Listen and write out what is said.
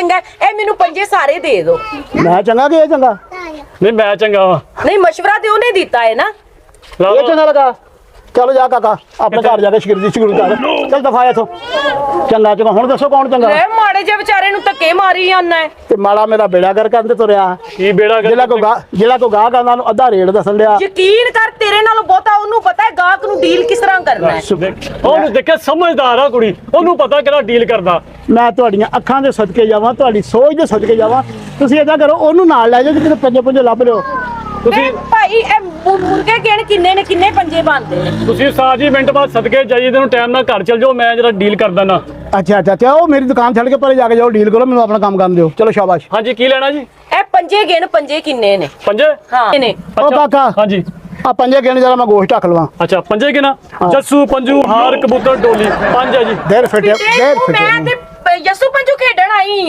ਚੰਗਾ ਇਹ ਮੈਨੂੰ ਪੰਜੇ ਸਾਰੇ ਦੇ ਦਿਓ। ਮੈਂ ਚੰਗਾ ਕਿ ਇਹ ਚੰਗਾ? ਨਹੀਂ ਮੈਂ ਚੰਗਾ ਵਾ। ਨਹੀਂ ਮਸ਼ਵਰਾ ਤੇ ਉਹਨੇ ਦਿੱਤਾ ਹੈ ਨਾ। ਇਹ ਚੰਗਾ ਲੱਗਾ? ਚਲੋ ਜਾ ਕਾਕਾ ਆਪਣੇ ਘਰ ਜਾ ਕੇ ਸ਼ੁਰੂ ਕਰ। ਚੱਲ ਦਫਾ ਇੱਥੋਂ। ਚੰਗਾ ਚੰਗਾ ਹੁਣ ਦੱਸੋ ਕੌਣ ਚੰਗਾ? ਲੈ ਮਾੜੇ ਜਿਹੇ ਵਿਚਾਰੇ ਨੂੰ ਧੱਕੇ ਮਾਰੀ ਜਾਂਦਾ ਹੈ ਤੇ ਮਾੜਾ ਮੇਰਾ ਬੇੜਾ ਕਰ ਕੰਦੇ ਤੁਰਿਆ। ਕੀ ਬੇੜਾ ਜਿਹੜਾ ਕੋ ਗਾਹ ਕਰਦਾ ਨੂੰ ਅੱਧਾ ਰੇਟ ਦੱਸਣ ਲਿਆ। ਯਕੀਨ ਕਰ ਤੇਰੇ ਨਾਲੋਂ ਬਹੁਤਾ ਉਹਨੂੰ ਪਤਾ ਹੈ ਗਾਹਕ ਨੂੰ ਡੀਲ ਕਿਸ ਤਰ੍ਹਾਂ ਕਰਨਾ ਹੈ। ਉਹਨੂੰ ਦੇਖਿਆ ਸਮਝਦਾਰ ਆ ਕੁੜੀ, ਉਹਨੂੰ ਪਤਾ ਕਿਹੜਾ ਡੀਲ ਕਰਦਾ। ਮੈਂ ਤੁਹਾਡੀਆਂ ਅੱਖਾਂ ਦੇ ਸਦਕੇ ਜਾਵਾਂ, ਤੁਹਾਡੀ ਸੋਚ ਦੇ ਸਦਕੇ ਜਾਵਾਂ। ਤੁਸੀਂ ਏਦਾਂ ਕਰੋ ਉਹਨੂੰ ਨਾਲ ਲੈ ਜਾਓ, ਕਿਤੇ ਪੰਜੇ ਪੰਜੇ ਲੱਭ ਲਿਓ। ਤੁਸੀਂ ਭਾਈ ਇਹ ਮੁਰਗੇ ਗਿਣ ਕਿੰਨੇ ਨੇ, ਕਿੰਨੇ ਪੰਜੇ ਬਣਦੇ ਨੇ? ਤੁਸੀਂ ਸਾਜੀ ਮਿੰਟ ਬਾਅਦ ਸਦਕੇ ਜਾਈਏ ਤੈਨੂੰ ਟਾਈਮ ਨਾਲ ਘਰ ਚਲ ਜਾਓ, ਮੈਂ ਜਰਾ ਡੀਲ ਕਰਦਾ ਨਾ। ਅੱਛਾ ਤੇ ਉਹ ਮੇਰੀ ਦੁਕਾਨ ਛੱਡ ਕੇ ਪਰੇ ਜਾ ਕੇ ਜਾਓ, ਡੀਲ ਕਰੋ, ਮੈਨੂੰ ਆਪਣਾ ਕੰਮ ਕਰਨ ਦਿਓ। ਚਲੋ ਸ਼ਾਬਾਸ਼। ਹਾਂਜੀ ਕੀ ਲੈਣਾ ਜੀ? ਇਹ ਪੰਜੇ ਗਿਣ, ਪੰਜੇ ਕਿੰਨੇ ਨੇ? ਪੰਜੇ? ਹਾਂ ਨੇ। ਉਹ ਕਾਕਾ ਹਾਂਜੀ ਆ ਪੰਜੇ ਗਿਣ ਜਰਾ, ਮੈਂ ਗੋਸ਼ਤ ਢੱਕ ਲਵਾਂ। ਅੱਛਾ ਪੰਜੇ ਕਿਨਾ? ਜੱਸੂ ਪੰਜੂ ਹਾਰ ਕਬੂਤਰ ਡੋਲੀ 5 ਹੈ ਜੀ। ਦੇਰ ਫਿੱਟੇ ਮੈਂ ਤੇ ਯਸੂ ਪੰਜੂ ਖੇਡਣ ਆਈ ਆ।